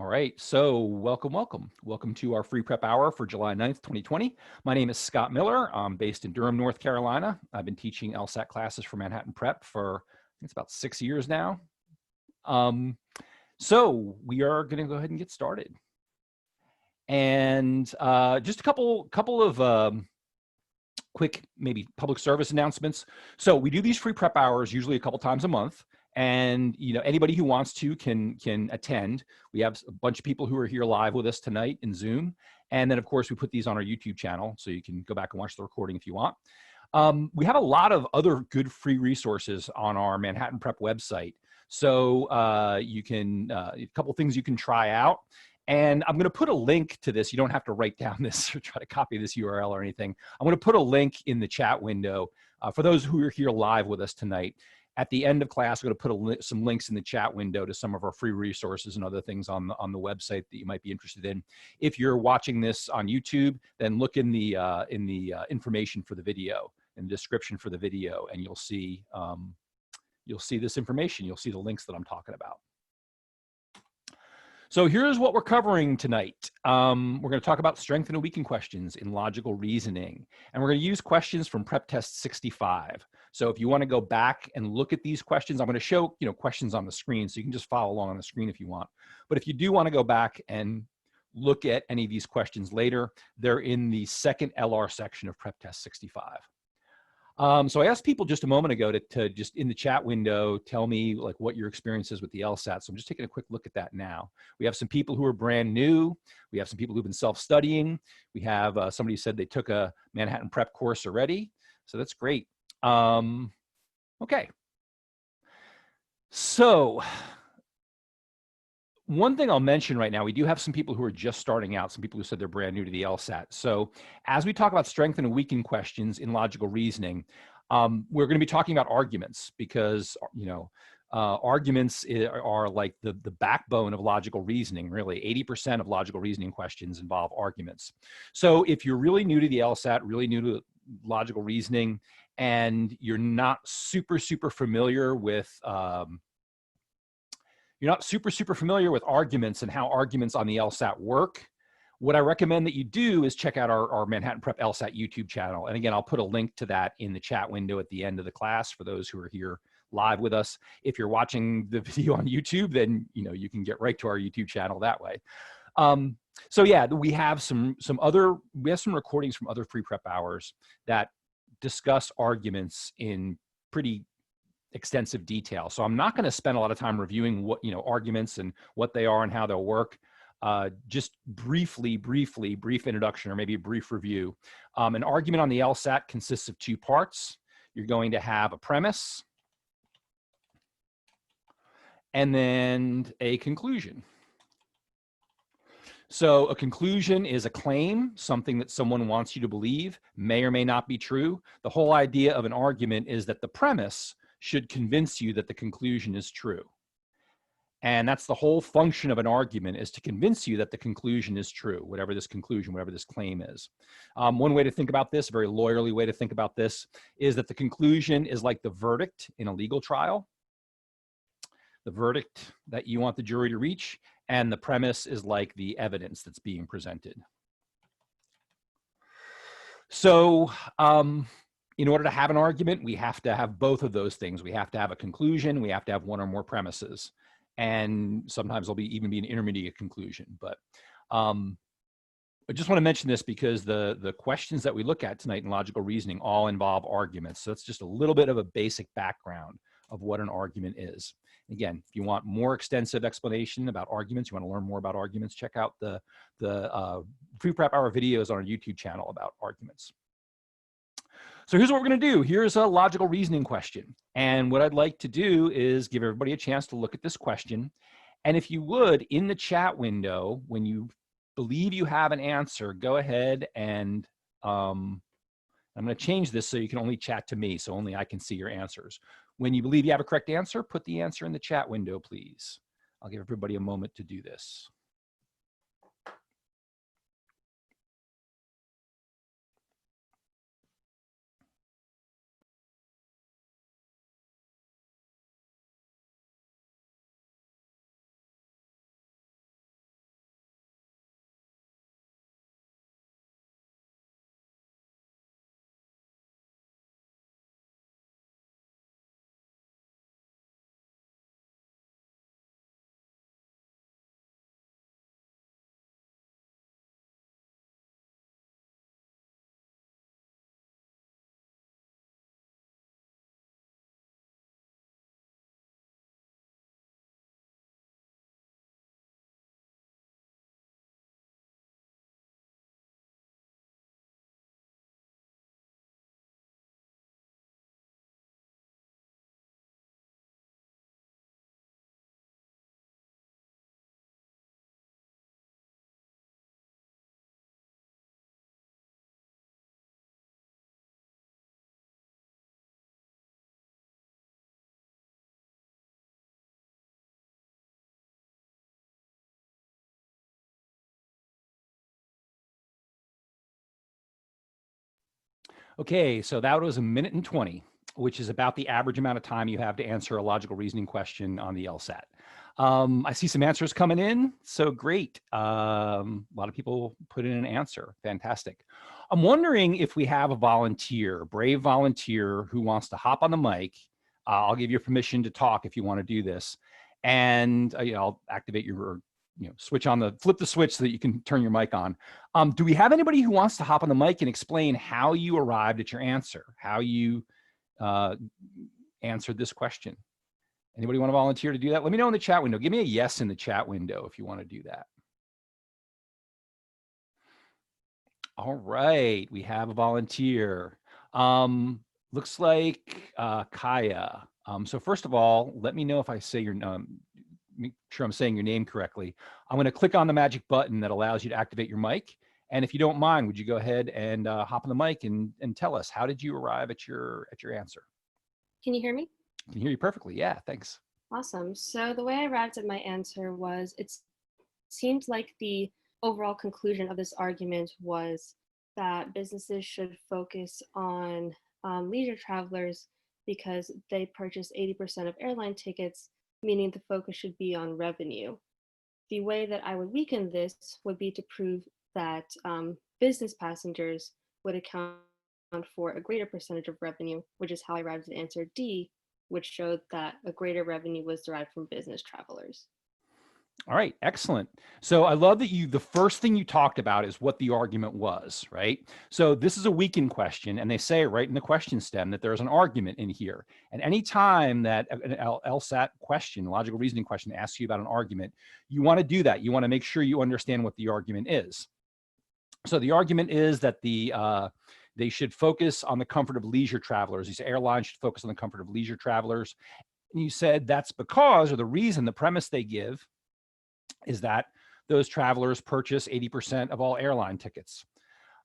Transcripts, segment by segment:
All right, so welcome to our free prep hour for July 9th, 2020. My name is Scott Miller. I'm based in Durham, North Carolina. I've been teaching LSAT classes for Manhattan Prep for, I think it's about 6 years now. So we are going to go ahead and get started. And just a couple of quick, maybe public service announcements. So we do these free prep hours usually a couple times a month. And anybody who wants to can attend. We have a bunch of people who are here live with us tonight in Zoom, and then of course we put these on our YouTube channel, so you can go back and watch the recording if you want. We have a lot of other good free resources on our Manhattan Prep website, so you can a couple things you can try out. And I'm going to put a link to this. You don't have to write down this or try to copy this URL or anything. I'm going to put a link in the chat window for those who are here live with us tonight. At the end of class, we're going to put some links in the chat window to some of our free resources and other things on the website that you might be interested in. If you're watching this on YouTube, then look in the information for the video, in the description for the video, and you'll see this information. You'll see the links that I'm talking about. So here's what we're covering tonight. We're going to talk about strength and weaken questions in logical reasoning. And we're going to use questions from Prep Test 65. So if you want to go back and look at these questions, I'm going to show questions on the screen, so you can just follow along on the screen if you want. But if you do want to go back and look at any of these questions later, they're in the second LR section of Prep Test 65. So I asked people just a moment ago to just in the chat window, tell me like what your experience is with the LSAT. So I'm just taking a quick look at that now. We have some people who are brand new. We have some people who've been self-studying. We have somebody who said they took a Manhattan Prep course already. So that's great. Okay. So one thing I'll mention right now, we do have some people who are just starting out, some people who said they're brand new to the LSAT. So as we talk about strength and weaken questions in logical reasoning, we're going to be talking about arguments because, arguments are like the backbone of logical reasoning, really. 80% of logical reasoning questions involve arguments. So if you're really new to the LSAT, really new to logical reasoning, and you're not super familiar with familiar with arguments and how arguments on the LSAT work, what I recommend that you do is check out our Manhattan Prep LSAT YouTube channel. And again, I'll put a link to that in the chat window at the end of the class for those who are here live with us. If you're watching the video on YouTube, then you can get right to our YouTube channel that way. So yeah, we have some recordings from other free prep hours that discuss arguments in pretty extensive detail. So I'm not going to spend a lot of time reviewing what, arguments and what they are and how they'll work. Just brief introduction or maybe a brief review. An argument on the LSAT consists of two parts. You're going to have a premise and then a conclusion. So a conclusion is a claim, something that someone wants you to believe, may or may not be true. The whole idea of an argument is that the premise should convince you that the conclusion is true. And that's the whole function of an argument, is to convince you that the conclusion is true, whatever this conclusion, whatever this claim is. One way to think about this, a very lawyerly way to think about this, is that the conclusion is like the verdict in a legal trial, the verdict that you want the jury to reach, and the premise is like the evidence that's being presented. So, in order to have an argument, we have to have both of those things. We have to have a conclusion. We have to have one or more premises. And sometimes there'll even be an intermediate conclusion. But I just want to mention this because the questions that we look at tonight in logical reasoning all involve arguments. So it's just a little bit of a basic background of what an argument is. Again, if you want more extensive explanation about arguments, you want to learn more about arguments, check out the free prep hour videos on our YouTube channel about arguments. So here's what we're going to do. Here's a logical reasoning question. And what I'd like to do is give everybody a chance to look at this question. And if you would, in the chat window, when you believe you have an answer, go ahead and I'm going to change this so you can only chat to me, so only I can see your answers. When you believe you have a correct answer, put the answer in the chat window, please. I'll give everybody a moment to do this. Okay, so that was 1 minute and 20, which is about the average amount of time you have to answer a logical reasoning question on the LSAT. I see some answers coming in, so great. A lot of people put in an answer, fantastic. I'm wondering if we have a volunteer, a brave volunteer who wants to hop on the mic. I'll give you permission to talk if you want to do this. And I'll activate your, flip the switch so that you can turn your mic on. Do we have anybody who wants to hop on the mic and explain how you arrived at your answer, how you answered this question? Anybody want to volunteer to do that? Let me know in the chat window. Give me a yes in the chat window if you want to do that. All right, we have a volunteer. Looks like Kaya. So first of all, let me know if I say your make sure I'm saying your name correctly. I'm going to click on the magic button that allows you to activate your mic. And if you don't mind, would you go ahead and hop on the mic and tell us, how did you arrive at your answer? Can you hear me? I can hear you perfectly. Yeah, thanks. Awesome. So the way I arrived at my answer was, it seemed like the overall conclusion of this argument was that businesses should focus on leisure travelers because they purchase 80% of airline tickets, meaning the focus should be on revenue. The way that I would weaken this would be to prove that business passengers would account for a greater percentage of revenue, which is how I arrived at answer D, which showed that a greater revenue was derived from business travelers. All right, excellent. So I love that the first thing you talked about is what the argument was, right? So this is a weakened question, and they say right in the question stem that there's an argument in here. And any time that an LSAT question, logical reasoning question, asks you about an argument, you want to do that. You want to make sure you understand what the argument is. So the argument is that they should focus on the comfort of leisure travelers. These airlines should focus on the comfort of leisure travelers. And you said that's because, or the reason, the premise they give is that those travelers purchase 80% of all airline tickets.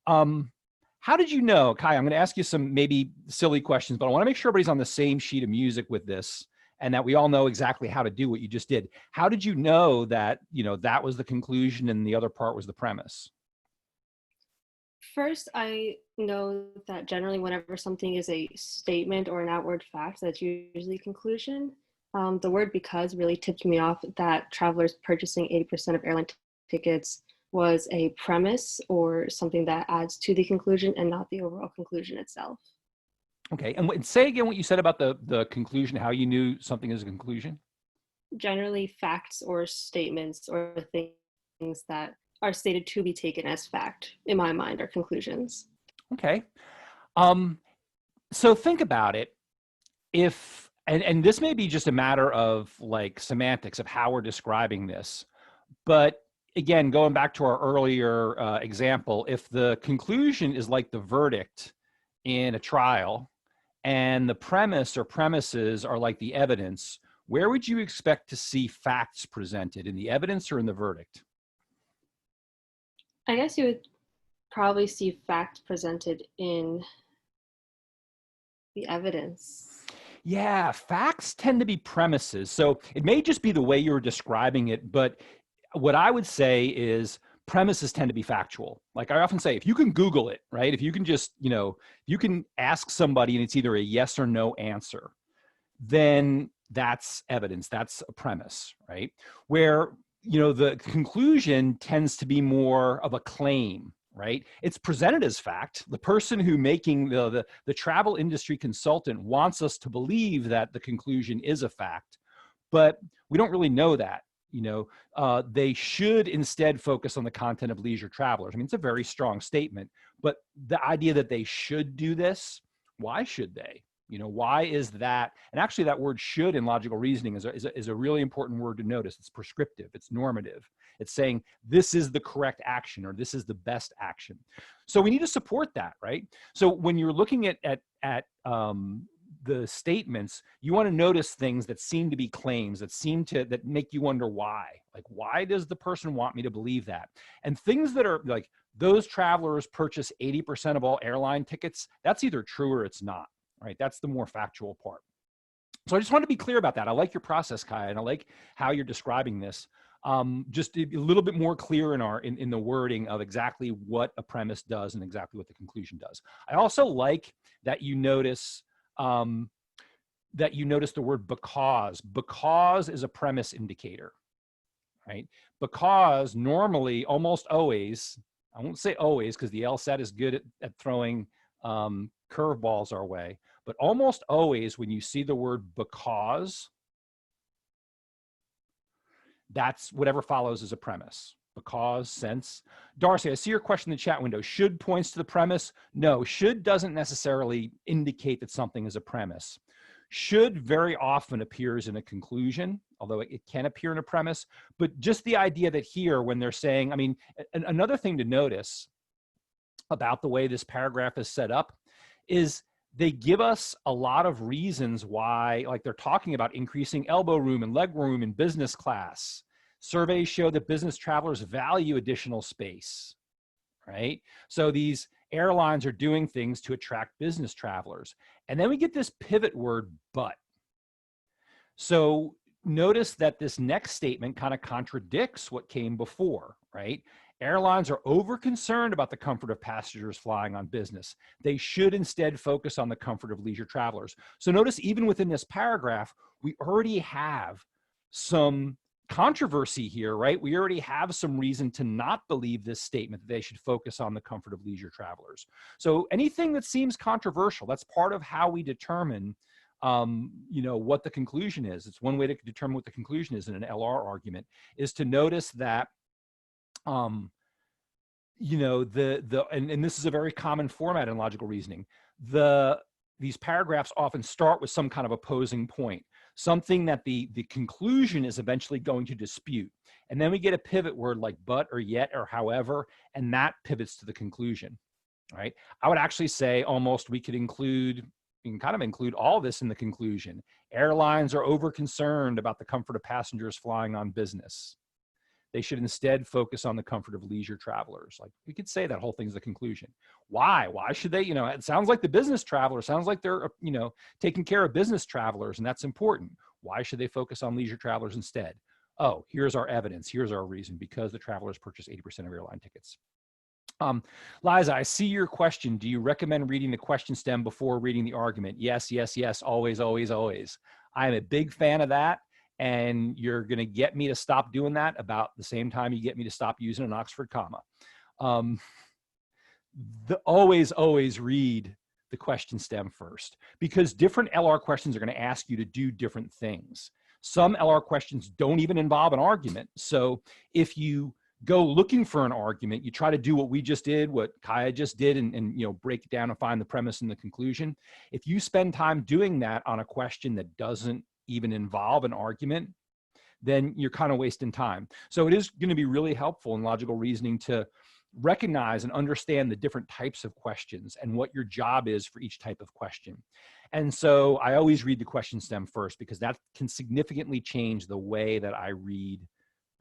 How did you know, Kai? I'm going to ask you some maybe silly questions, but I want to make sure everybody's on the same sheet of music with this and that we all know exactly how to do what you just did. How did you know that, that was the conclusion and the other part was the premise? First, I know that generally whenever something is a statement or an outward fact, that's usually conclusion. The word because really tipped me off that travelers purchasing 80% of airline tickets was a premise or something that adds to the conclusion and not the overall conclusion itself. Okay, and say again what you said about the conclusion, how you knew something is a conclusion? Generally facts or statements or things that are stated to be taken as fact, in my mind, are conclusions. Okay. So think about it. If, and this may be just a matter of like semantics of how we're describing this, but again, going back to our earlier example, if the conclusion is like the verdict in a trial and the premise or premises are like the evidence, where would you expect to see facts presented, in the evidence or in the verdict? I guess you would probably see facts presented in the evidence. Yeah, facts tend to be premises. So it may just be the way you're describing it, but what I would say is premises tend to be factual. Like I often say, if you can Google it, right? If you can just, you can ask somebody and it's either a yes or no answer, then that's evidence, that's a premise, right? Where, the conclusion tends to be more of a claim, right? It's presented as fact. The person who making the travel industry consultant wants us to believe that the conclusion is a fact, but we don't really know that. They should instead focus on the content of leisure travelers. I mean, it's a very strong statement, but the idea that they should do this, why should they? Why is that? And actually that word should in logical reasoning is a really important word to notice. It's prescriptive, it's normative. It's saying this is the correct action or this is the best action. So we need to support that, right? So when you're looking at the statements, you want to notice things that seem to be claims, that make you wonder why. Like, why does the person want me to believe that? And things that are like, those travelers purchase 80% of all airline tickets, that's either true or it's not, right? That's the more factual part. So I just want to be clear about that. I like your process, Kai, and I like how you're describing this. just a little bit more clear in the wording of exactly what a premise does and exactly what the conclusion does. I also like that you notice the word because. Because is a premise indicator, right? Because normally, almost always, I won't say always because the LSAT is good at throwing curveballs our way, but almost always when you see the word because, that's whatever follows as a premise. Because, since. Darcy, I see your question in the chat window. Should points to the premise? No, should doesn't necessarily indicate that something is a premise. Should very often appears in a conclusion, although it can appear in a premise. But just the idea that here, when they're saying, I mean, another thing to notice about the way this paragraph is set up is they give us a lot of reasons why, like they're talking about increasing elbow room and leg room in business class. Surveys show that business travelers value additional space, right? So these airlines are doing things to attract business travelers. And then we get this pivot word, but. So notice that this next statement kind of contradicts what came before, right? Airlines are over-concerned about the comfort of passengers flying on business. They should instead focus on the comfort of leisure travelers. So notice even within this paragraph, we already have some controversy here, right? We already have some reason to not believe this statement that they should focus on the comfort of leisure travelers. So anything that seems controversial, that's part of how we determine what the conclusion is. It's one way to determine what the conclusion is in an LR argument, is to notice that and this is a very common format in logical reasoning. These paragraphs often start with some kind of opposing point, something that the conclusion is eventually going to dispute. And then we get a pivot word like but or yet or however, and that pivots to the conclusion, right? I would actually say almost we can kind of include all this in the conclusion. Airlines are over concerned about the comfort of passengers flying on business. They should instead focus on the comfort of leisure travelers. Like we could say that whole thing's the conclusion. Why? Why should they, it sounds like the business traveler, sounds like they're, taking care of business travelers, and that's important. Why should they focus on leisure travelers instead? Oh, here's our evidence. Here's our reason, because the travelers purchase 80% of airline tickets. Liza, I see your question. Do you recommend reading the question stem before reading the argument? Yes, yes, yes, always, always, always. I am a big fan of that. And you're going to get me to stop doing that about the same time you get me to stop using an Oxford comma. Always, always read the question stem first, because different LR questions are going to ask you to do different things. Some LR questions don't even involve an argument. So if you go looking for an argument, you try to do what we just did, what Kaya just did, and break it down and find the premise and the conclusion. If you spend time doing that on a question that doesn't even involve an argument, then you're kind of wasting time. So it is going to be really helpful in logical reasoning to recognize and understand the different types of questions and what your job is for each type of question. And so I always read the question stem first, because that can significantly change the way that I read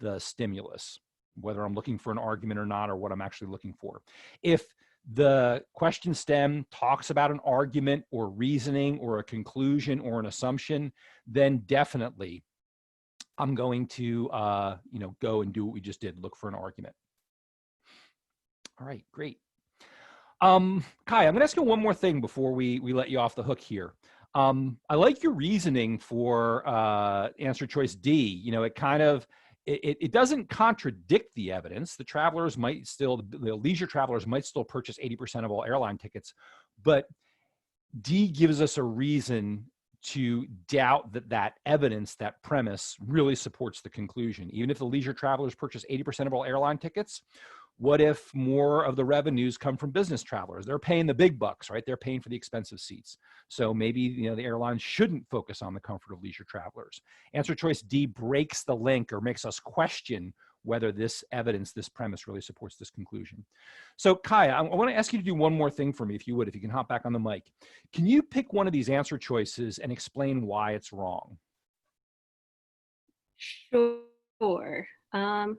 the stimulus, whether I'm looking for an argument or not, or what I'm actually looking for. If the question stem talks about an argument or reasoning or a conclusion or an assumption, then definitely I'm going to go and do what we just did, look for an argument. All right, great. Kai, I'm going to ask you one more thing before we let you off the hook here. I like your reasoning for answer choice D. It doesn't contradict the evidence. The leisure travelers might still purchase 80% of all airline tickets, but D gives us a reason to doubt that evidence, that premise, really supports the conclusion. Even if the leisure travelers purchase 80% of all airline tickets, what if more of the revenues come from business travelers? They're paying the big bucks, right? They're paying for the expensive seats. So maybe the airlines shouldn't focus on the comfort of leisure travelers. Answer choice D breaks the link or makes us question whether this evidence, this premise really supports this conclusion. So Kai, I want to ask you to do one more thing for me, if you would, if you can hop back on the mic. Can you pick one of these answer choices and explain why it's wrong? Sure. I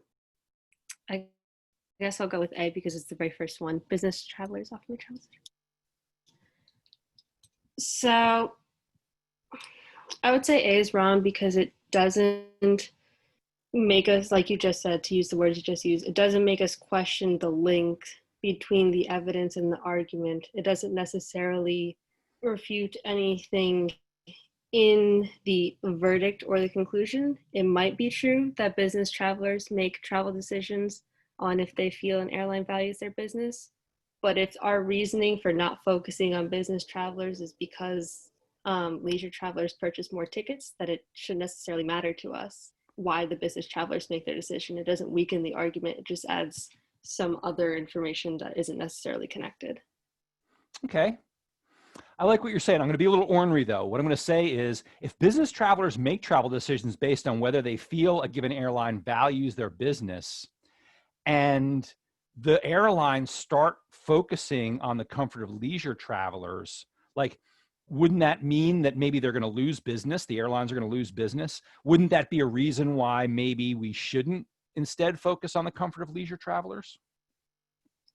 guess I'll go with A because it's the very first one. Business travelers often travel. So I would say A is wrong because it doesn't make us, like you just said, to use the words you just used, it doesn't make us question the link between the evidence and the argument. It doesn't necessarily refute anything in the verdict or the conclusion. It might be true that business travelers make travel decisions on if they feel an airline values their business. But if our reasoning for not focusing on business travelers is because leisure travelers purchase more tickets, that it shouldn't necessarily matter to us why the business travelers make their decision. It doesn't weaken the argument. It just adds some other information that isn't necessarily connected. Okay. I like what you're saying. I'm going to be a little ornery though. What I'm going to say is if business travelers make travel decisions based on whether they feel a given airline values their business, and the airlines start focusing on the comfort of leisure travelers, like, wouldn't that mean that maybe they're going to lose business? The airlines are going to lose business. Wouldn't that be a reason why maybe we shouldn't instead focus on the comfort of leisure travelers?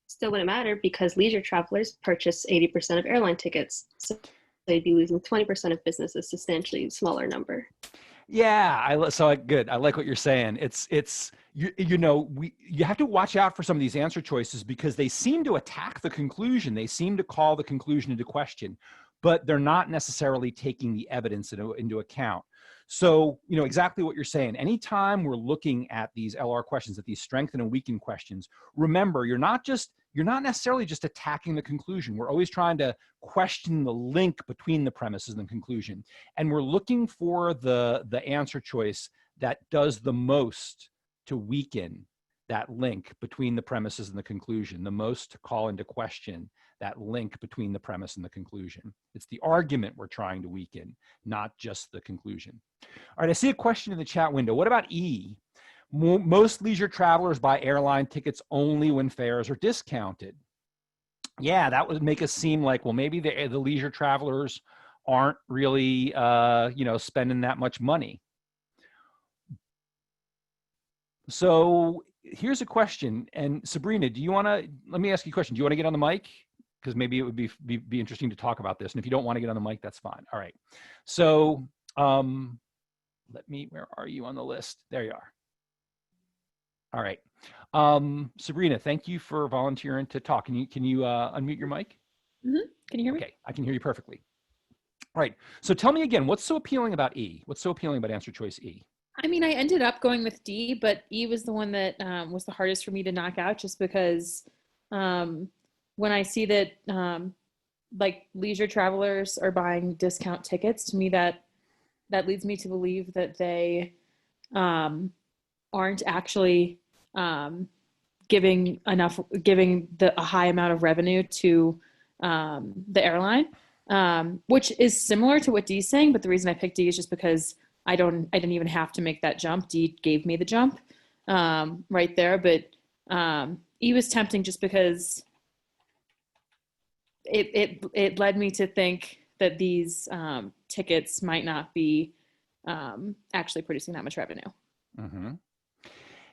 Still wouldn't matter because leisure travelers purchase 80% of airline tickets. So they'd be losing 20% of business, a substantially smaller number. Yeah, so good. I like what you're saying. You have to watch out for some of these answer choices because they seem to attack the conclusion. They seem to call the conclusion into question, but they're not necessarily taking the evidence into account. So, exactly what you're saying. Anytime we're looking at these LR questions, at these strengthen and weaken questions, remember, you're not necessarily just attacking the conclusion. We're always trying to question the link between the premises and the conclusion. And we're looking for the answer choice that does the most to weaken that link between the premises and the conclusion, the most to call into question that link between the premise and the conclusion. It's the argument we're trying to weaken, not just the conclusion. All right, I see a question in the chat window. What about E? Most leisure travelers buy airline tickets only when fares are discounted. Yeah, that would make us seem like, well, maybe the leisure travelers aren't really, spending that much money. So here's a question. And Sabrina, let me ask you a question. Do you want to get on the mic? Because maybe it would be interesting to talk about this. And if you don't want to get on the mic, that's fine. All right. So where are you on the list? There you are. All right. Sabrina, thank you for volunteering to talk. Can you unmute your mic? Mm-hmm. Can you hear me? Okay, I can hear you perfectly. All right. So tell me again, what's so appealing about E? What's so appealing about answer choice E? I mean, I ended up going with D, but E was the one that was the hardest for me to knock out just because when I see that like leisure travelers are buying discount tickets, to me that leads me to believe that they aren't actually giving a high amount of revenue to the airline, which is similar to what D's saying. But the reason I picked D is just because I didn't even have to make that jump. D gave me the jump right there. But E was tempting just because it led me to think that these tickets might not be actually producing that much revenue. Mm-hmm.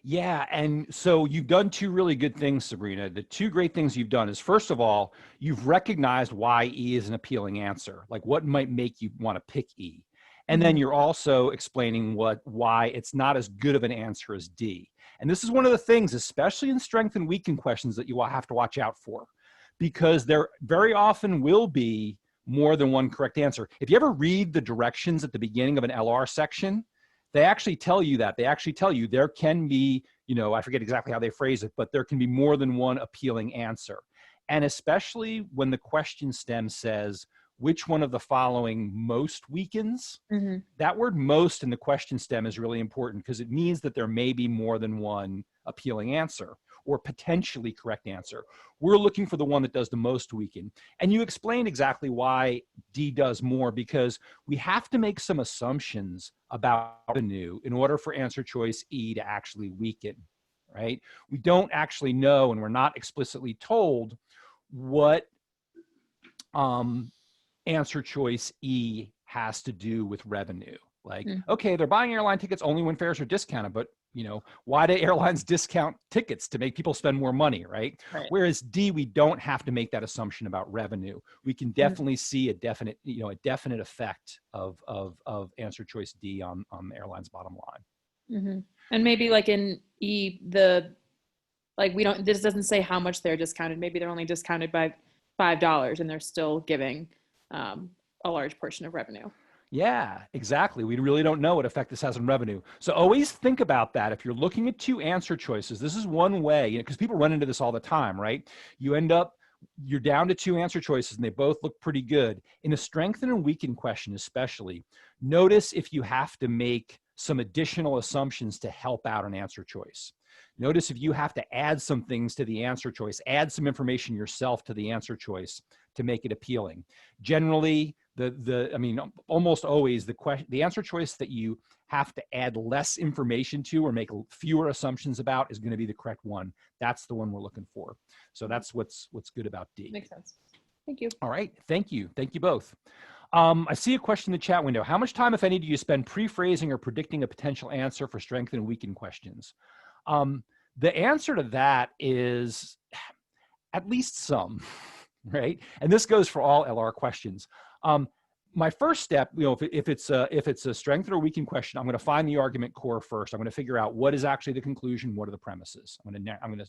Yeah, and so you've done two really good things, Sabrina. The two great things you've done is, first of all, you've recognized why E is an appealing answer, like what might make you want to pick E. And then you're also explaining why it's not as good of an answer as D. And this is one of the things, especially in strength and weaken questions, that you will have to watch out for, because there very often will be more than one correct answer. If you ever read the directions at the beginning of an LR section, they actually tell you that. They actually tell you there can be, I forget exactly how they phrase it, but there can be more than one appealing answer. And especially when the question stem says, which one of the following most weakens? Mm-hmm. That word most in the question stem is really important because it means that there may be more than one appealing answer or potentially correct answer. We're looking for the one that does the most weaken. And you explained exactly why D does more, because we have to make some assumptions about revenue in order for answer choice E to actually weaken, right? We don't actually know, and we're not explicitly told what answer choice E has to do with revenue. Like, okay, they're buying airline tickets only when fares are discounted, but why do airlines discount tickets? To make people spend more money, right? Whereas D, we don't have to make that assumption about revenue. We can definitely see a definite effect of answer choice D on the airline's bottom line. Mm-hmm. And maybe like in E, this doesn't say how much they're discounted. Maybe they're only discounted by $5 and they're still giving a large portion of revenue. Yeah, exactly. We really don't know what effect this has on revenue. So always think about that. If you're looking at two answer choices, this is one way, because people run into this all the time, right? You're down to two answer choices and they both look pretty good. In a strengthen and weaken question, especially, notice if you have to make some additional assumptions to help out an answer choice. Notice if you have to add some things to the answer choice, add some information yourself to the answer choice to make it appealing. Generally, almost always the answer choice that you have to add less information to or make fewer assumptions about is going to be the correct one. That's the one we're looking for. So that's what's good about D. Makes sense. Thank you. All right. Thank you. Thank you both. I see a question in the chat window. How much time, if any, do you spend pre-phrasing or predicting a potential answer for strengthen and weaken questions? The answer to that is at least some, right? And this goes for all LR questions. My first step, if it's a strengthen or weaken question, I'm going to find the argument core first. I'm going to figure out what is actually the conclusion, what are the premises. I'm going to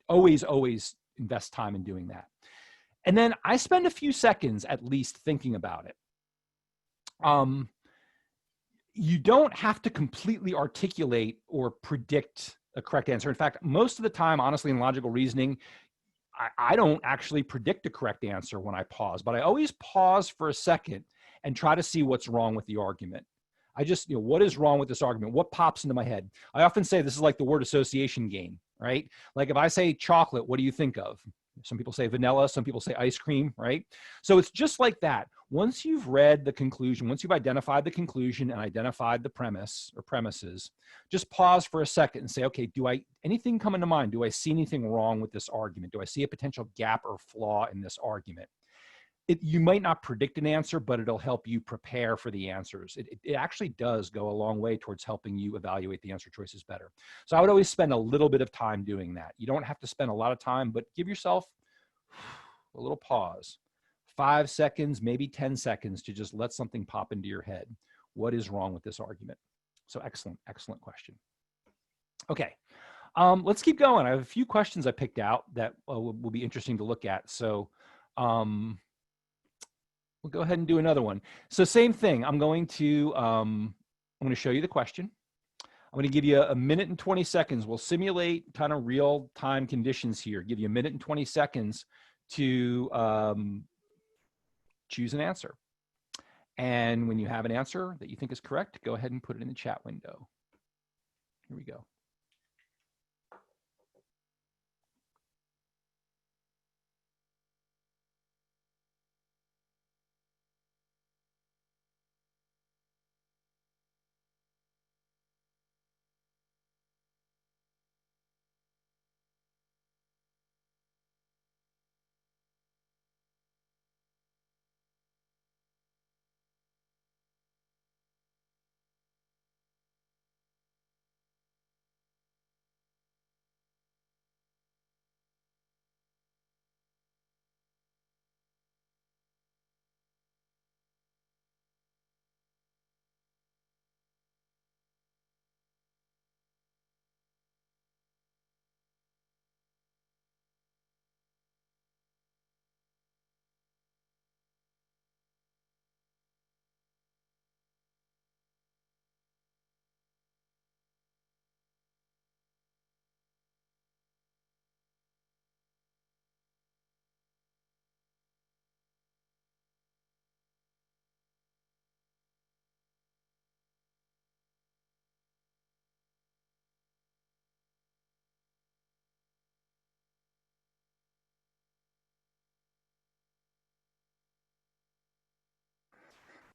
always invest time in doing that. And then I spend a few seconds at least thinking about it. You don't have to completely articulate or predict a correct answer. In fact, most of the time, honestly, in logical reasoning, I don't actually predict a correct answer when I pause, but I always pause for a second and try to see what's wrong with the argument. I just, what is wrong with this argument? What pops into my head? I often say this is like the word association game, right? Like if I say chocolate, what do you think of? Some people say vanilla, some people say ice cream, right? So it's just like that. Once you've read the conclusion, once you've identified the conclusion and identified the premise or premises, just pause for a second and say, okay, anything come into mind? Do I see anything wrong with this argument? Do I see a potential gap or flaw in this argument? You might not predict an answer, but it'll help you prepare for the answers. It actually does go a long way towards helping you evaluate the answer choices better. So I would always spend a little bit of time doing that. You don't have to spend a lot of time, but give yourself a little pause. 5 seconds, maybe 10 seconds to just let something pop into your head. What is wrong with this argument? So excellent question. Okay, let's keep going. I have a few questions I picked out that will be interesting to look at. So we'll go ahead and do another one. So same thing. I'm going to show you the question. I'm going to give you a minute and 20 seconds. We'll simulate kind of real time conditions here. Give you a minute and 20 seconds to choose an answer. And when you have an answer that you think is correct, go ahead and put it in the chat window. Here we go.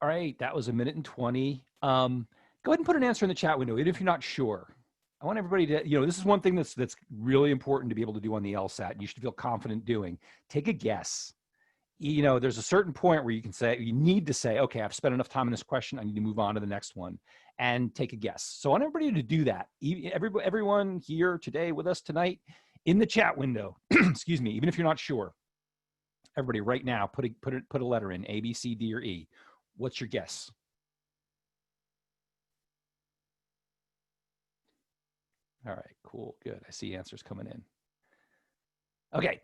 All right, that was a minute and 20. Go ahead and put an answer in the chat window, even if you're not sure. I want everybody to, this is one thing that's really important to be able to do on the LSAT, and you should feel confident doing. Take a guess. There's a certain point where you need to say, okay, I've spent enough time on this question. I need to move on to the next one and take a guess. So I want everybody to do that. Everyone here today with us tonight in the chat window, excuse me, even if you're not sure, everybody right now, put a letter in, A, B, C, D, or E. What's your guess? All right, cool, good. I see answers coming in. Okay,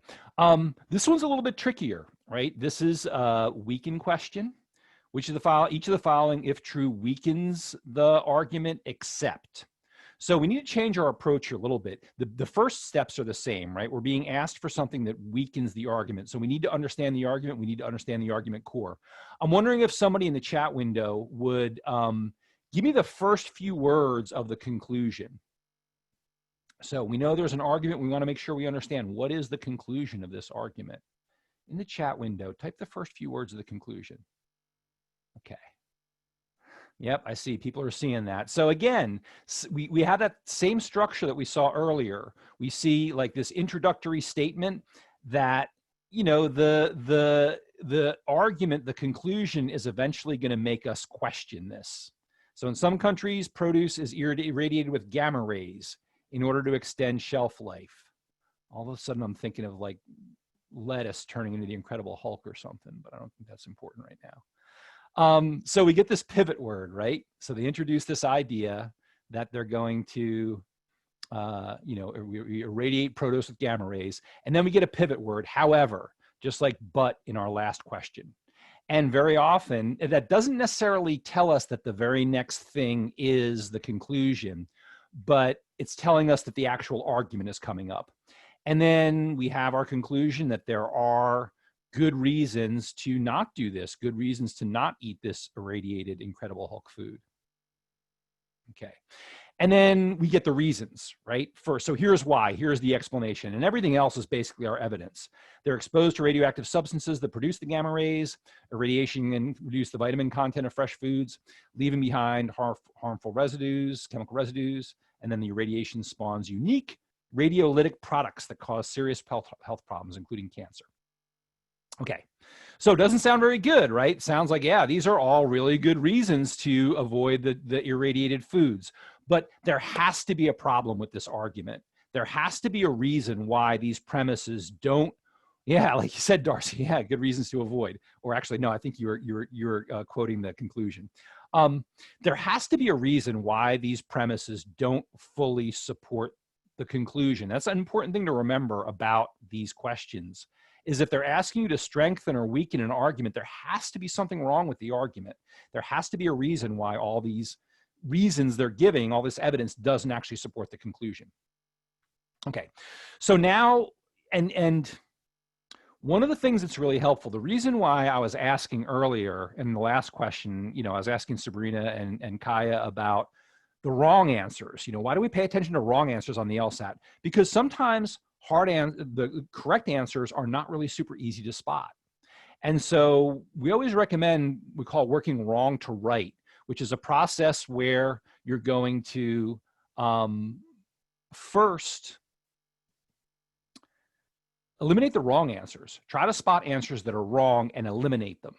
this one's a little bit trickier, right? This is a weaken question. Each of the following, if true, weakens the argument except. So we need to change our approach here a little bit. The first steps are the same, right? We're being asked for something that weakens the argument. So we need to understand the argument. We need to understand the argument core. I'm wondering if somebody in the chat window would give me the first few words of the conclusion. So we know there's an argument. We want to make sure we understand what is the conclusion of this argument. In the chat window, type the first few words of the conclusion. Okay. Yep, I see people are seeing that. So again, we have that same structure that we saw earlier. We see like this introductory statement that, you know, the argument, the conclusion is eventually going to make us question this. So in some countries, produce is irradiated with gamma rays in order to extend shelf life. All of a sudden, I'm thinking of like lettuce turning into the Incredible Hulk or something, but I don't think that's important right now. So we get this pivot word, right? So they introduce this idea that they're going to, you know, irradiate produce with gamma rays. And then we get a pivot word, however, just like but in our last question. And very often that doesn't necessarily tell us that the very next thing is the conclusion, but it's telling us that the actual argument is coming up. And then we have our conclusion that there are good reasons to not do this, good reasons to not eat this irradiated Incredible Hulk food. Okay. And then we get the reasons, right? First, so here's why, here's the explanation, and everything else is basically our evidence. They're exposed to radioactive substances that produce the gamma rays. Irradiation can reduce the vitamin content of fresh foods, leaving behind harmful residues, chemical residues, and then the irradiation spawns unique radiolytic products that cause serious health problems, including cancer. Okay, so it doesn't sound very good, right? Sounds like, yeah, these are all really good reasons to avoid the irradiated foods. But there has to be a problem with this argument. There has to be a reason why these premises don't, yeah, like you said, Darcy, yeah, good reasons to avoid. Or actually, no, I think you're quoting the conclusion. There has to be a reason why these premises don't fully support the conclusion. That's an important thing to remember about these questions, is if they're asking you to strengthen or weaken an argument, there has to be something wrong with the argument. There has to be a reason why all these reasons they're giving, all this evidence doesn't actually support the conclusion. Okay, so now, and one of the things that's really helpful, the reason why I was asking earlier in the last question, you know, I was asking Sabrina and Kaya about the wrong answers. You know, why do we pay attention to wrong answers on the LSAT? Because sometimes the correct answers are not really super easy to spot. And so we always recommend, we call working wrong to right, which is a process where you're going to first eliminate the wrong answers. Try to spot answers that are wrong and eliminate them,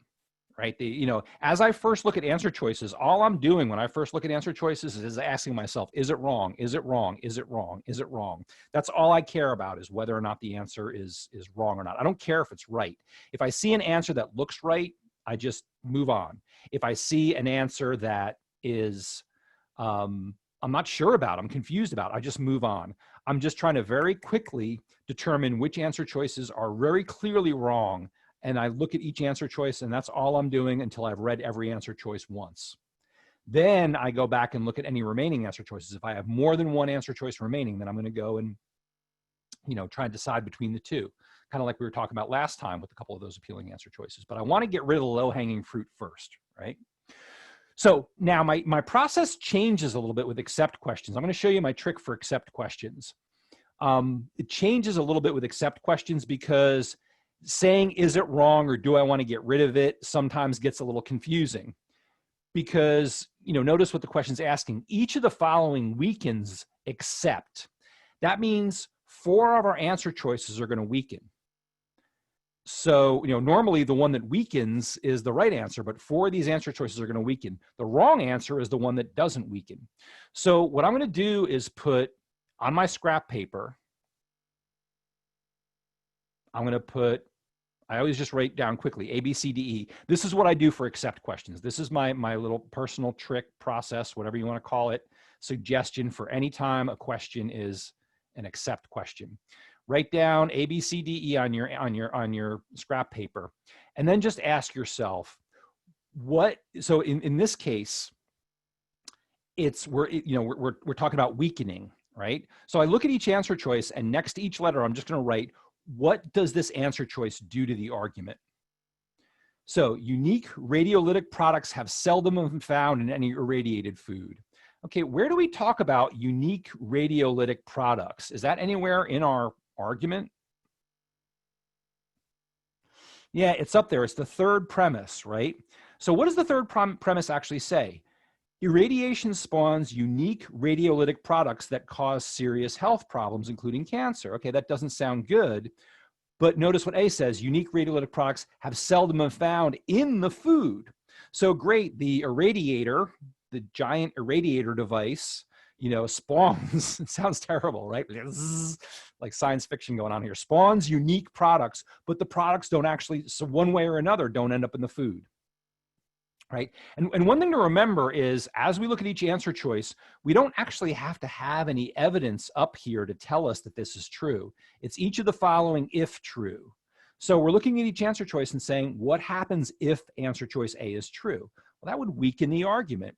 right? You know, as I first look at answer choices, all I'm doing when I first look at answer choices is asking myself, is it wrong? Is it wrong? Is it wrong? Is it wrong? That's all I care about, is whether or not the answer is wrong or not. I don't care if it's right. If I see an answer that looks right, I just move on. If I see an answer that is, I'm not sure about, I'm confused about, I just move on. I'm just trying to very quickly determine which answer choices are very clearly wrong. And I look at each answer choice, and that's all I'm doing until I've read every answer choice once. Then I go back and look at any remaining answer choices. If I have more than one answer choice remaining, then I'm going to go and, you know, try and decide between the two. Kind of like we were talking about last time with a couple of those appealing answer choices. But I want to get rid of the low-hanging fruit first, right? So now my process changes a little bit with accept questions. I'm going to show you my trick for accept questions. It changes a little bit with accept questions because saying, is it wrong or do I want to get rid of it, sometimes gets a little confusing. Because, you know, notice what the question's asking. Each of the following weakens except. That means 4 of our answer choices are going to weaken. So, you know, normally the one that weakens is the right answer, but 4 of these answer choices are going to weaken. The wrong answer is the one that doesn't weaken. So what I'm going to do is put on my scrap paper, I'm going to put, I always just write down quickly, A, B, C, D, E. This is what I do for accept questions. This is my little personal trick process, whatever you want to call it. suggestion for any time a question is an accept question. Write down A, B, C, D, E on your scrap paper, and then just ask yourself, so in this case, we're talking about weakening, right? So I look at each answer choice, and next to each letter, I'm just going to write, what does this answer choice do to the argument? So unique radiolytic products have seldom been found in any irradiated food. Okay, where do we talk about unique radiolytic products? Is that anywhere in our argument? Yeah, it's up there. It's the third premise, right? So what does the third premise actually say? Irradiation spawns unique radiolytic products that cause serious health problems, including cancer. Okay, that doesn't sound good, but notice what A says, unique radiolytic products have seldom been found in the food. So great, the irradiator, the giant irradiator device, spawns, it sounds terrible, right? Like science fiction going on here, spawns unique products, but the products don't actually, so one way or another, don't end up in the food. Right? And one thing to remember is, as we look at each answer choice, we don't actually have to have any evidence up here to tell us that this is true. It's each of the following if true. So we're looking at each answer choice and saying, what happens if answer choice A is true? Well, that would weaken the argument,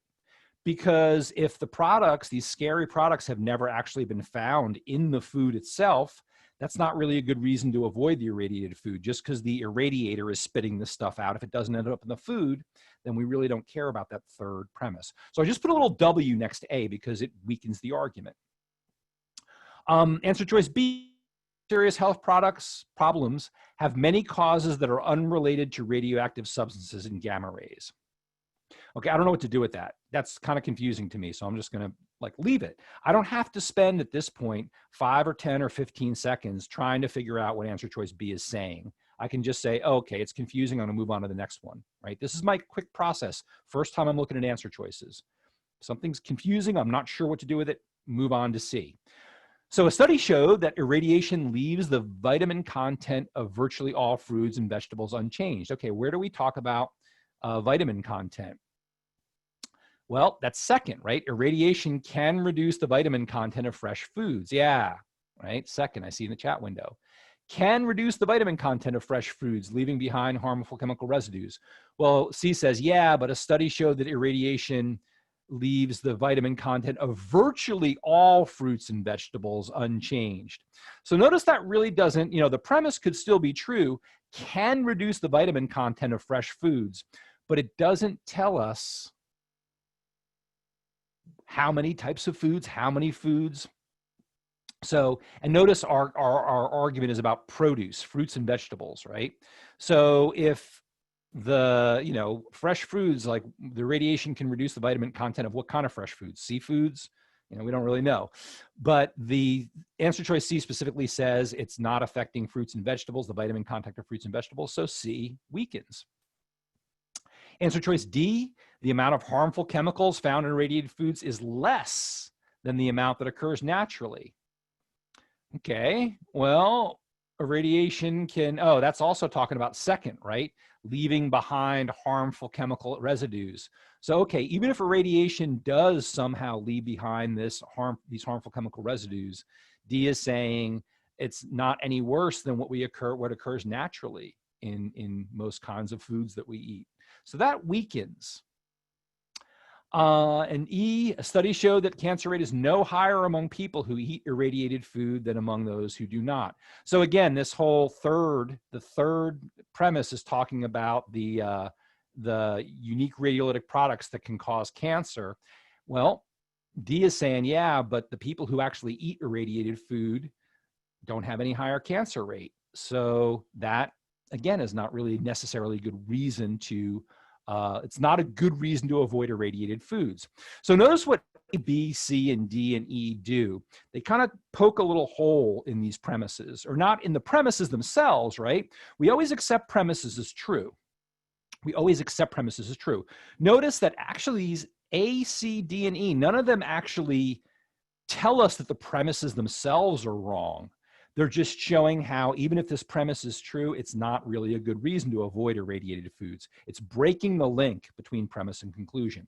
because if the products, these scary products, have never actually been found in the food itself, that's not really a good reason to avoid the irradiated food. Just because the irradiator is spitting this stuff out, if it doesn't end up in the food, then we really don't care about that third premise. So I just put a little W next to A because it weakens the argument. Answer choice B, serious health problems have many causes that are unrelated to radioactive substances and gamma rays. Okay, I don't know what to do with that. That's kind of confusing to me, so I'm just going to leave it. I don't have to spend at this point 5 or 10 or 15 seconds trying to figure out what answer choice B is saying. I can just say, oh, okay, it's confusing, I'm going to move on to the next one, right? This is my quick process. First time I'm looking at answer choices. Something's confusing, I'm not sure what to do with it, move on to C. So a study showed that irradiation leaves the vitamin content of virtually all fruits and vegetables unchanged. Okay, where do we talk about vitamin content? Well, that's second, right? Irradiation can reduce the vitamin content of fresh foods. Yeah, right? Second, I see in the chat window. Can reduce the vitamin content of fresh foods, leaving behind harmful chemical residues. Well, C says, yeah, but a study showed that irradiation leaves the vitamin content of virtually all fruits and vegetables unchanged. So notice that really doesn't, the premise could still be true, can reduce the vitamin content of fresh foods, but it doesn't tell us how many types of foods, how many foods. So, and notice our argument is about produce, fruits and vegetables, right? So if the, fresh foods, like the radiation can reduce the vitamin content of what kind of fresh foods? Seafoods? We don't really know. But the answer choice C specifically says it's not affecting fruits and vegetables, the vitamin content of fruits and vegetables, so C weakens. Answer choice D, the amount of harmful chemicals found in irradiated foods is less than the amount that occurs naturally. Okay, well, irradiation can, oh, that's also talking about second, right? Leaving behind harmful chemical residues. So, okay, even if irradiation does somehow leave behind these harmful chemical residues, D is saying it's not any worse than what occurs naturally in most kinds of foods that we eat. So that weakens. And E, a study showed that cancer rate is no higher among people who eat irradiated food than among those who do not. So again, this whole the third premise is talking about the unique radiolytic products that can cause cancer. Well, D is saying, yeah, but the people who actually eat irradiated food don't have any higher cancer rate. So that, again, is not really necessarily a good reason to it's not a good reason to avoid irradiated foods. So notice what A, B, C, and D, and E do. They kind of poke a little hole in these premises, or not in the premises themselves, right? We always accept premises as true. We always accept premises as true. Notice that actually these A, C, D, and E, none of them actually tell us that the premises themselves are wrong. They're just showing how even if this premise is true, it's not really a good reason to avoid irradiated foods. It's breaking the link between premise and conclusion.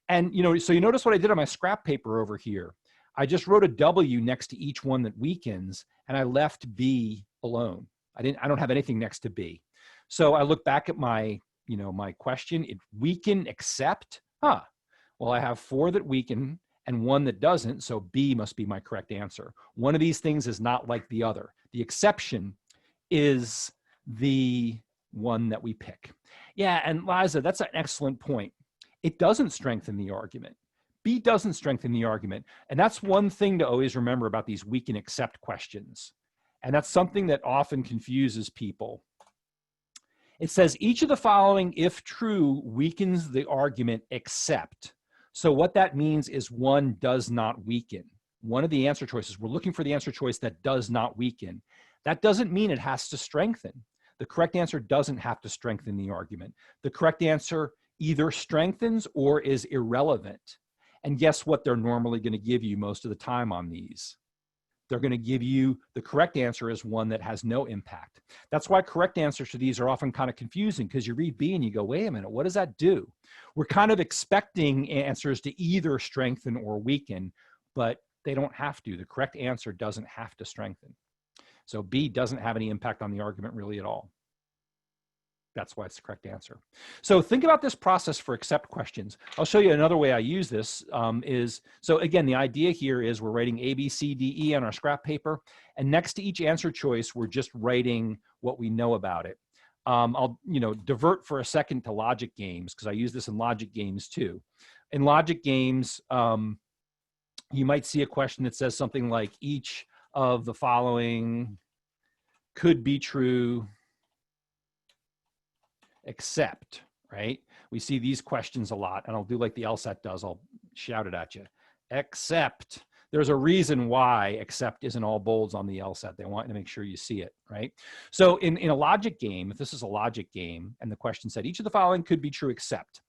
And, so you notice what I did on my scrap paper over here. I just wrote a W next to each one that weakens, and I left B alone. I don't have anything next to B. So I look back at my, my question. It weaken except, well, I have 4 that weaken and 1 that doesn't, so B must be my correct answer. One of these things is not like the other. The exception is the one that we pick. Yeah, and Liza, that's an excellent point. It doesn't strengthen the argument. B doesn't strengthen the argument. And that's one thing to always remember about these weaken except questions. And that's something that often confuses people. It says each of the following, if true, weakens the argument except. So what that means is one does not weaken. One of the answer choices, we're looking for the answer choice that does not weaken. That doesn't mean it has to strengthen. The correct answer doesn't have to strengthen the argument. The correct answer either strengthens or is irrelevant. And guess what they're normally going to give you most of the time on these? They're going to give you the correct answer is one that has no impact. That's why correct answers to these are often kind of confusing, because you read B and you go, wait a minute, what does that do? We're kind of expecting answers to either strengthen or weaken, but they don't have to. The correct answer doesn't have to strengthen. So B doesn't have any impact on the argument really at all. That's why it's the correct answer. So think about this process for accept questions. I'll show you another way I use this so again, the idea here is we're writing A, B, C, D, E on our scrap paper. And next to each answer choice, we're just writing what we know about it. I'll divert for a second to logic games, because I use this in logic games too. In logic games, you might see a question that says something like each of the following could be true except, right? We see these questions a lot, and I'll do like the LSAT does. I'll shout it at you. Except, there's a reason why except isn't all bolds on the LSAT. They want to make sure you see it, right? So in a logic game, if this is a logic game, and the question said, each of the following could be true except,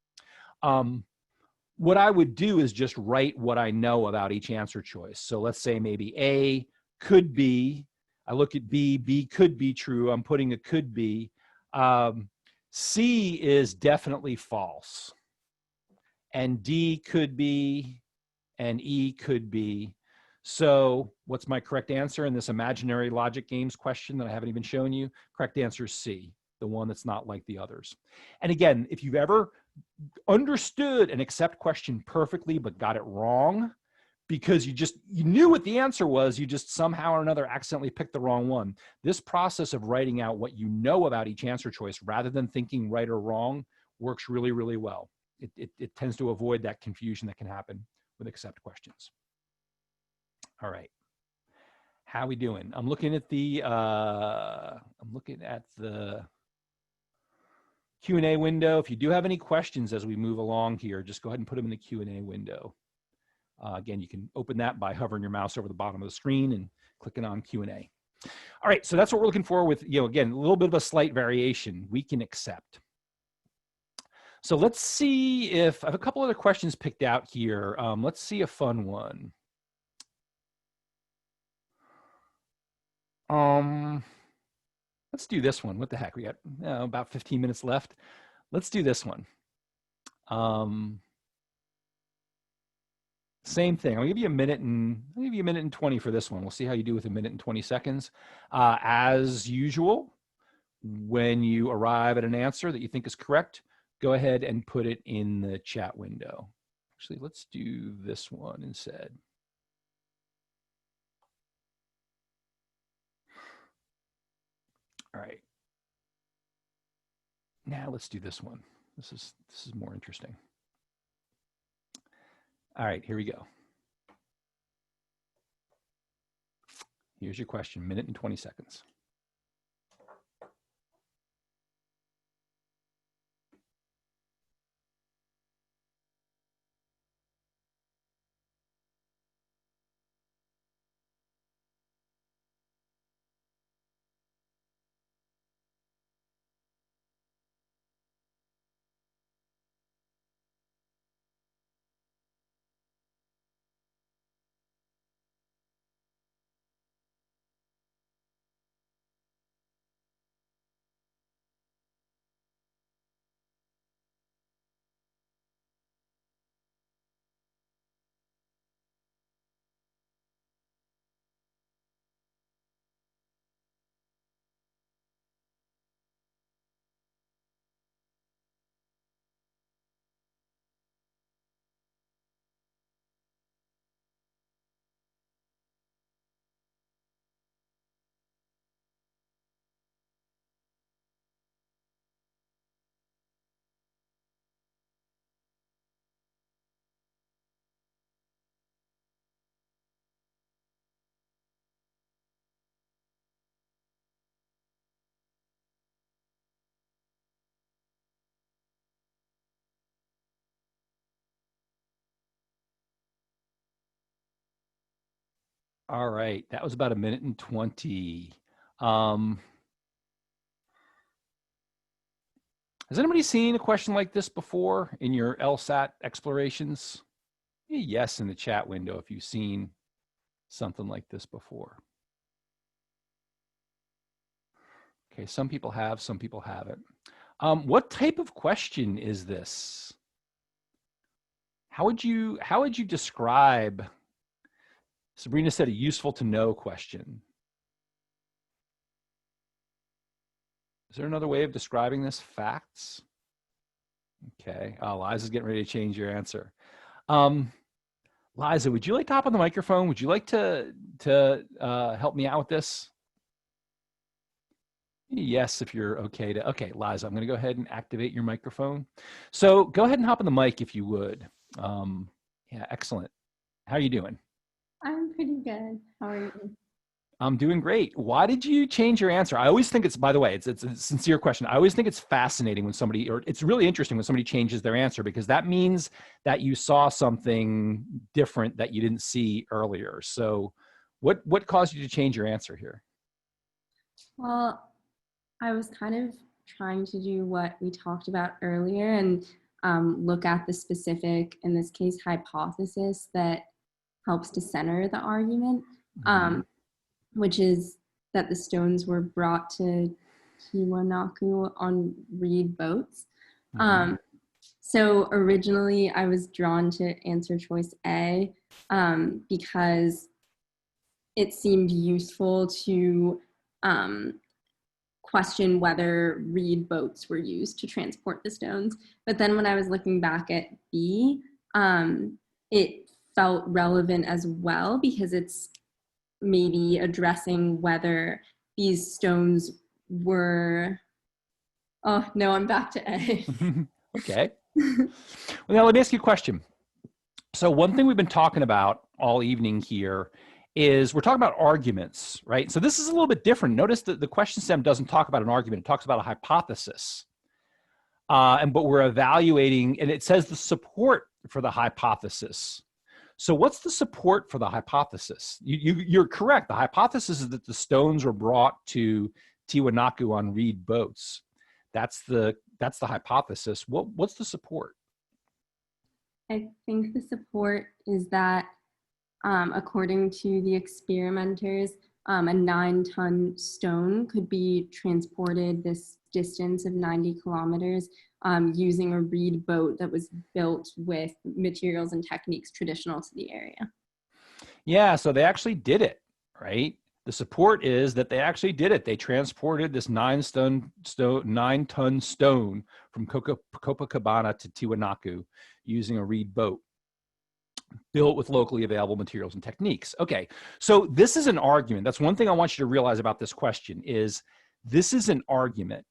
what I would do is just write what I know about each answer choice. So let's say maybe A could be, I look at B, B could be true. I'm putting a could be. C is definitely false, and D could be, and E could be. So what's my correct answer in this imaginary logic games question that I haven't even shown you? Correct answer is C, the one that's not like the others. And again, if you've ever understood an accept question perfectly but got it wrong because you knew what the answer was, you just somehow or another accidentally picked the wrong one. This process of writing out what you know about each answer choice rather than thinking right or wrong works really, really well. It tends to avoid that confusion that can happen with accept questions. All right. How are we doing? I'm looking at the Q&A window. If you do have any questions as we move along here, just go ahead and put them in the Q&A window. Again, you can open that by hovering your mouse over the bottom of the screen and clicking on Q&A. All right, so that's what we're looking for with, again, a little bit of a slight variation. We can accept. So let's see if I have a couple other questions picked out here. Let's see a fun one. Let's do this one. What the heck? We got about 15 minutes left. Let's do this one. Same thing. I'll give you a minute and 20 for this one. We'll see how you do with a minute and 20 seconds. As usual, when you arrive at an answer that you think is correct, go ahead and put it in the chat window. Actually, let's do this one instead. All right. Now let's do this one. This is more interesting. All right, here we go. Here's your question, minute and 20 seconds. All right, that was about 1:20. Has anybody seen a question like this before in your LSAT explorations? Yes in the chat window if you've seen something like this before. Okay, some people have, some people haven't. What type of question is this? How would you describe? Sabrina said a useful to know question. Is there another way of describing this? Facts? Okay, Liza's getting ready to change your answer. Liza, would you like to hop on the microphone? Would you like to help me out with this? Yes, if you're okay to. Okay, Liza, I'm going to go ahead and activate your microphone. So go ahead and hop on the mic if you would. Yeah, excellent. How are you doing? I'm pretty good. How are you? I'm doing great. Why did you change your answer? I always think it's, by the way, it's a sincere question. I always think it's fascinating when somebody, or it's really interesting when somebody changes their answer, because that means that you saw something different that you didn't see earlier. So what caused you to change your answer here? Well, I was kind of trying to do what we talked about earlier and look at the specific, in this case, hypothesis that helps to center the argument. Which is that the stones were brought to Tiwanaku on reed boats. So originally I was drawn to answer choice A because it seemed useful to question whether reed boats were used to transport the stones. But then when I was looking back at B, it felt relevant as well because it's maybe addressing whether these stones were, oh no, I'm back to A. Okay. Well, now let me ask you a question. So one thing we've been talking about all evening here is we're talking about arguments, right? So this is a little bit different. Notice that the question stem doesn't talk about an argument. It talks about a hypothesis. But we're evaluating, and it says the support for the hypothesis. So what's the support for the hypothesis? You're correct. The hypothesis is that the stones were brought to Tiwanaku on reed boats. That's the hypothesis. What's the support? I think the support is that according to the experimenters, a 9-ton stone could be transported this distance of 90 kilometers using a reed boat that was built with materials and techniques traditional to the area. Yeah, so they actually did it, right? The support is that they actually did it. They transported this 9-ton stone from Copacabana to Tiwanaku using a reed boat built with locally available materials and techniques. Okay, so this is an argument. That's one thing I want you to realize about this question is this is an argument.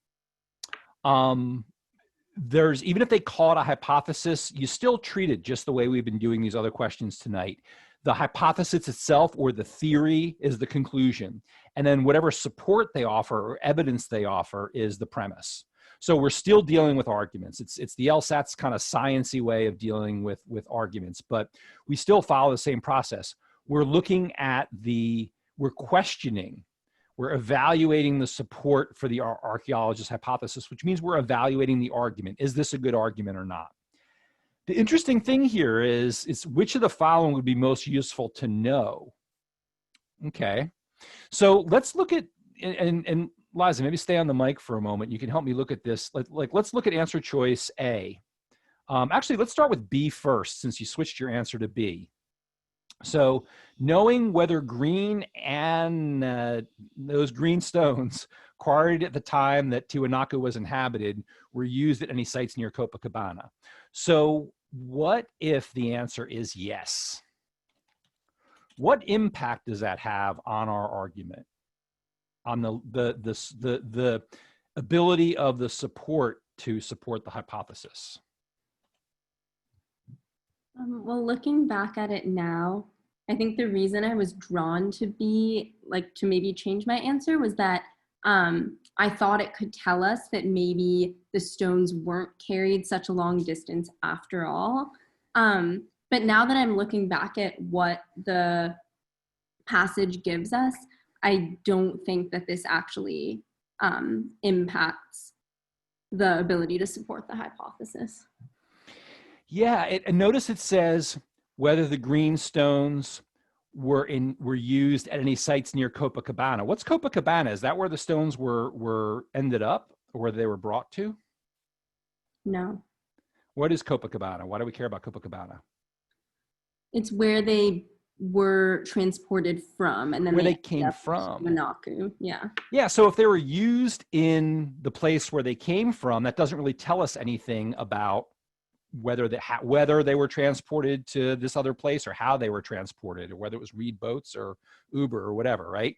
Even if they call it a hypothesis, you still treat it just the way we've been doing these other questions tonight. The hypothesis itself or the theory is the conclusion. And then whatever support they offer or evidence they offer is the premise. So we're still dealing with arguments. It's the LSAT's kind of sciencey way of dealing with arguments, but we still follow the same process. We're looking at we're questioning, we're evaluating the support for the archaeologist's hypothesis, which means we're evaluating the argument. Is this a good argument or not? The interesting thing here is which of the following would be most useful to know? Okay, so let's look at, and Liza, maybe stay on the mic for a moment. You can help me look at this. Let's look at answer choice A. Actually, let's start with B first, since you switched your answer to B. So knowing whether green and those green stones quarried at the time that Tiwanaku was inhabited were used at any sites near Copacabana. So what if the answer is yes? What impact does that have on our argument? On the ability of the support to support the hypothesis? Well, looking back at it now, I think the reason I was drawn to to maybe change my answer was that I thought it could tell us that maybe the stones weren't carried such a long distance after all. But now that I'm looking back at what the passage gives us, I don't think that this actually impacts the ability to support the hypothesis. Yeah, and notice it says whether the green stones were used at any sites near Copacabana. What's Copacabana? Is that where the stones were ended up, or where they were brought to? No. What is Copacabana? Why do we care about Copacabana? It's where they were transported from, and then where they came from. Monaco. Yeah. Yeah. So if they were used in the place where they came from, that doesn't really tell us anything about whether they were transported to this other place, or how they were transported, or whether it was Reed boats or Uber or whatever, right?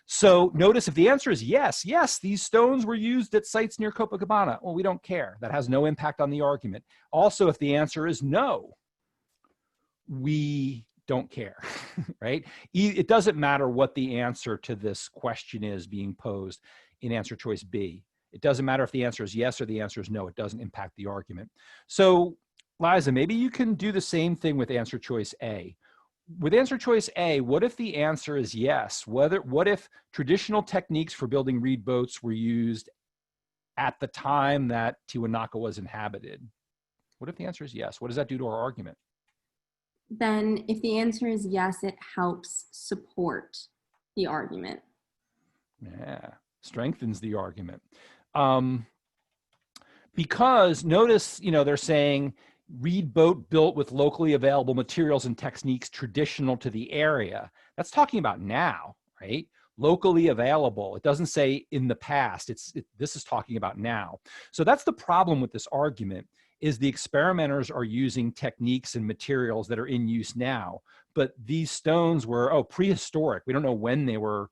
So notice if the answer is yes, these stones were used at sites near Copacabana, well, we don't care. That has no impact on the argument. Also, if the answer is no, we don't care, right? It doesn't matter what the answer to this question is being posed in answer choice B. It doesn't matter if the answer is yes or the answer is no. It doesn't impact the argument. So, Liza, maybe you can do the same thing with answer choice A. With answer choice A, what if the answer is yes? What if traditional techniques for building reed boats were used at the time that Tiwanaku was inhabited? What if the answer is yes? What does that do to our argument? Then if the answer is yes, it helps support the argument. Yeah, strengthens the argument. Because notice, they're saying reed boat built with locally available materials and techniques traditional to the area. That's talking about now, right? Locally available. It doesn't say in the past. This is talking about now. So that's the problem with this argument, is the experimenters are using techniques and materials that are in use now, but these stones were prehistoric. We don't know when they were,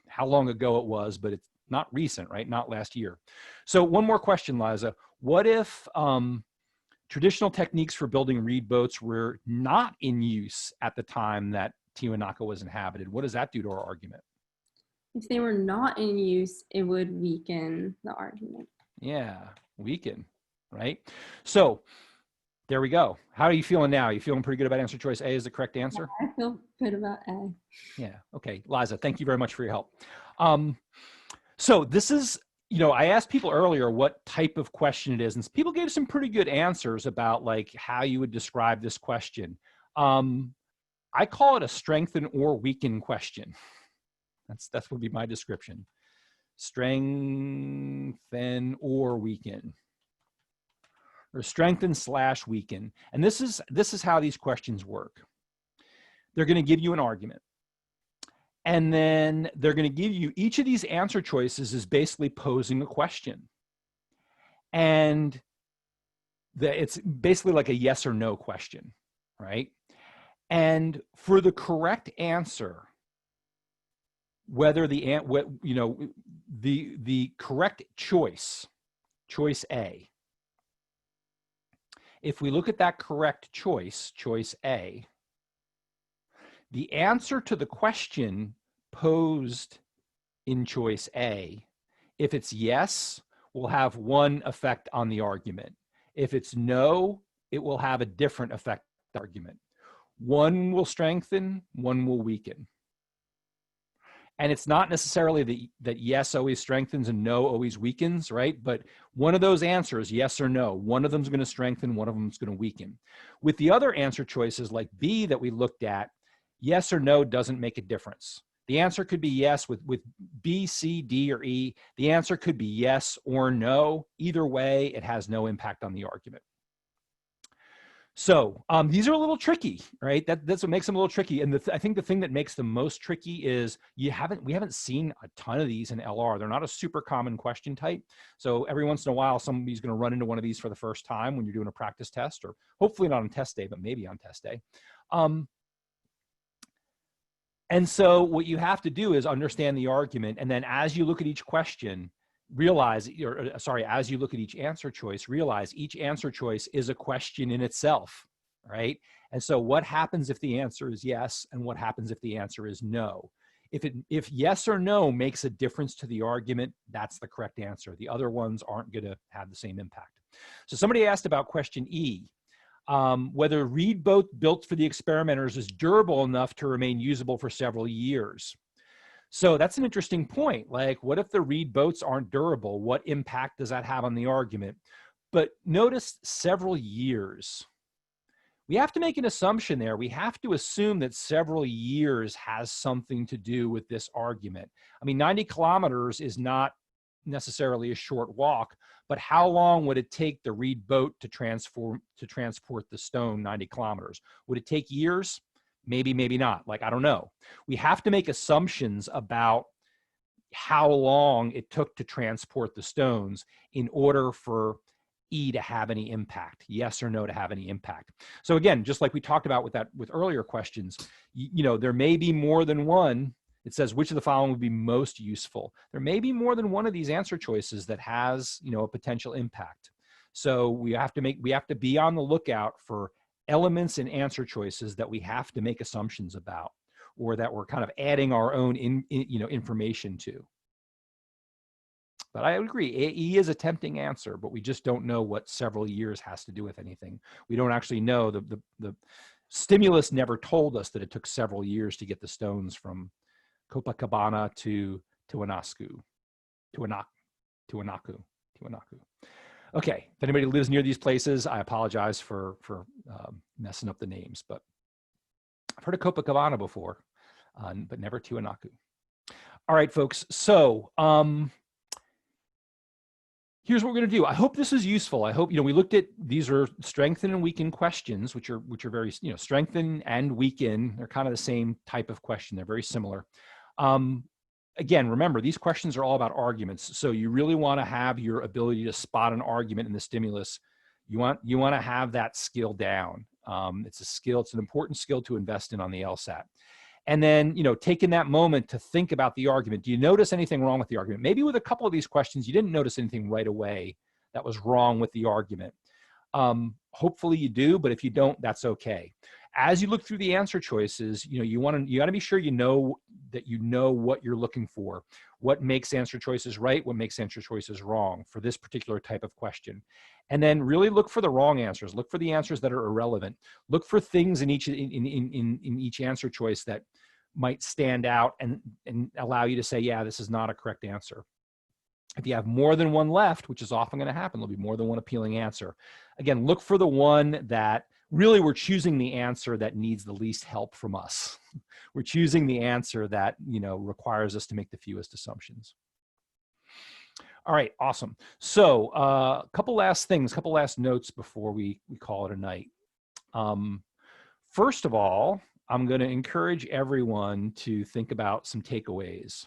how long ago it was, but it's not recent, right? Not last year. So one more question, Liza. What if traditional techniques for building reed boats were not in use at the time that Tiwanaku was inhabited? What does that do to our argument? If they were not in use, it would weaken the argument. Yeah, weaken, right? So there we go. How are you feeling now? You feeling pretty good about answer choice A is the correct answer? Yeah, I feel good about A. Yeah, okay. Liza, thank you very much for your help. So this is, I asked people earlier what type of question it is, and people gave some pretty good answers about like how you would describe this question. I call it a strengthen or weaken question. That would be my description. Strengthen or weaken, or strengthen / weaken. And this is how these questions work. They're going to give you an argument, and then they're going to give you, each of these answer choices is basically posing a question, and it's basically like a yes or no question, right? And for the correct answer, whether the correct choice A, if we look at that correct choice A, the answer to the question posed in choice A, if it's yes, will have one effect on the argument. If it's no, it will have a different effect on the argument. One will strengthen, one will weaken. And it's not necessarily that yes always strengthens and no always weakens, right? But one of those answers, yes or no, one of them is going to strengthen, one of them is going to weaken. With the other answer choices like B that we looked at, yes or no doesn't make a difference. The answer could be yes with B, C, D, or E. The answer could be yes or no. Either way, it has no impact on the argument. So these are a little tricky, right? That's what makes them a little tricky. And I think the thing that makes them most tricky is we haven't seen a ton of these in LR. They're not a super common question type. So every once in a while, somebody's going to run into one of these for the first time when you're doing a practice test, or hopefully not on test day, but maybe on test day. And so what you have to do is understand the argument. And then as you look at each question, as you look at each answer choice, realize each answer choice is a question in itself, right? And so what happens if the answer is yes, and what happens if the answer is no? If yes or no makes a difference to the argument, that's the correct answer. The other ones aren't going to have the same impact. So somebody asked about question E. whether reed boat built for the experimenters is durable enough to remain usable for several years. So that's an interesting point. Like, what if the reed boats aren't durable? What impact does that have on the argument? But notice several years. We have to make an assumption there. We have to assume that several years has something to do with this argument. I mean, 90 kilometers is not necessarily a short walk, but how long would it take the reed boat to transport the stone 90 kilometers? Would it take years? Maybe, maybe not. Like, I don't know. We have to make assumptions about how long it took to transport the stones in order for E to have any impact, yes or no to have any impact. So again, just like we talked about with earlier questions, you know, there may be more than one. It says, which of the following would be most useful? There may be more than one of these answer choices that has, you know, a potential impact. So we have to be on the lookout for elements in answer choices that we have to make assumptions about, or that we're kind of adding our own information to. But I agree, E is a tempting answer, but we just don't know what several years has to do with anything. We don't actually know. The stimulus never told us that it took several years to get the stones from Copacabana to Anaku. Okay, if anybody lives near these places, I apologize for messing up the names, but I've heard of Copacabana before, but never to Anaku. All right, folks, so here's what we're going to do. I hope this is useful. I hope, you know, we looked at, these are strengthen and weaken questions, which are very, you know, strengthen and weaken. They're kind of the same type of question. They're very similar. Again, remember, these questions are all about arguments. So you really want to have your ability to spot an argument in the stimulus. You want to have that skill down. It's a skill. It's an important skill to invest in on the LSAT. And then, you know, taking that moment to think about the argument. Do you notice anything wrong with the argument? Maybe with a couple of these questions, you didn't notice anything right away that was wrong with the argument. Hopefully you do, but if you don't, that's okay. As you look through the answer choices, you know, you got to be sure you know what you're looking for, what makes answer choices right, what makes answer choices wrong for this particular type of question. And then really look for the wrong answers. Look for the answers that are irrelevant. Look for things in each answer choice that might stand out and allow you to say, yeah, this is not a correct answer. If you have more than one left, which is often going to happen, there'll be more than one appealing answer. Again, look for the one that really we're choosing the answer that needs the least help from us. We're choosing the answer that, you know, requires us to make the fewest assumptions. All right, awesome. So a couple last things, couple last notes before we call it a night. First of all, I'm going to encourage everyone to think about some takeaways.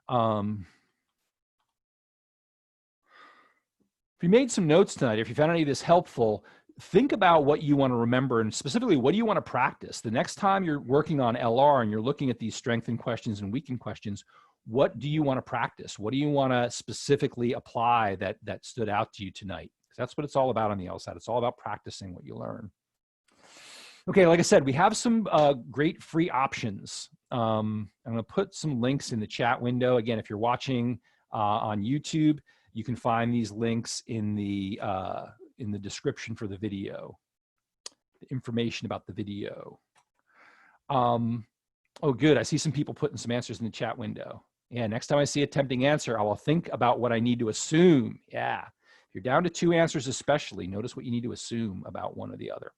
If you made some notes tonight, if you found any of this helpful, think about what you want to remember, and specifically, what do you want to practice? The next time you're working on LR and you're looking at these strengthened questions and weakened questions, what do you want to practice? What do you want to specifically apply that stood out to you tonight? Because that's what it's all about on the LSAT. It's all about practicing what you learn. Okay, like I said, we have some great free options. I'm going to put some links in the chat window. Again, if you're watching on YouTube, you can find these links in the description for the video, the information about the video. Oh, good. I see some people putting some answers in the chat window. Yeah, next time I see a tempting answer, I will think about what I need to assume. Yeah, if you're down to 2 answers especially, notice what you need to assume about one or the other.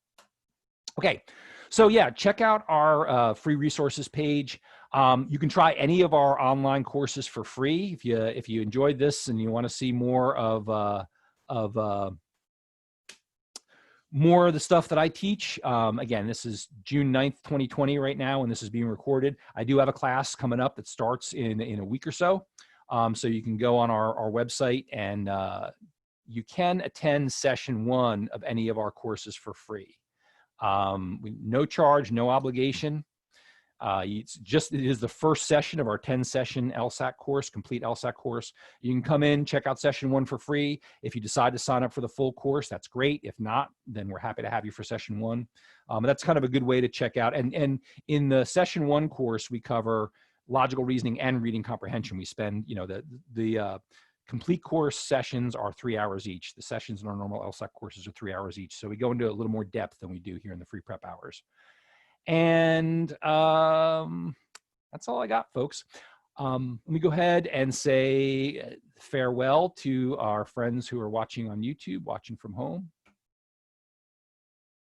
Okay, so yeah, check out our free resources page. You can try any of our online courses for free. If you enjoyed this and you want to see more of the stuff that I teach. Again, this is June 9th, 2020 right now, and this is being recorded. I do have a class coming up that starts in a week or so. So you can go on our website and you can attend session 1 of any of our courses for free. No charge, no obligation. It is the first session of our 10-session LSAT course, complete LSAT course. You can come in, check out session 1 for free. If you decide to sign up for the full course, that's great. If not, then we're happy to have you for session 1. That's kind of a good way to check out. And in the session 1 course, we cover logical reasoning and reading comprehension. We spend, you know, the complete course sessions are 3 hours each. The sessions in our normal LSAT courses are 3 hours each. So we go into a little more depth than we do here in the free prep hours. And that's all I got, folks. Let me go ahead and say farewell to our friends who are watching on YouTube, watching from home.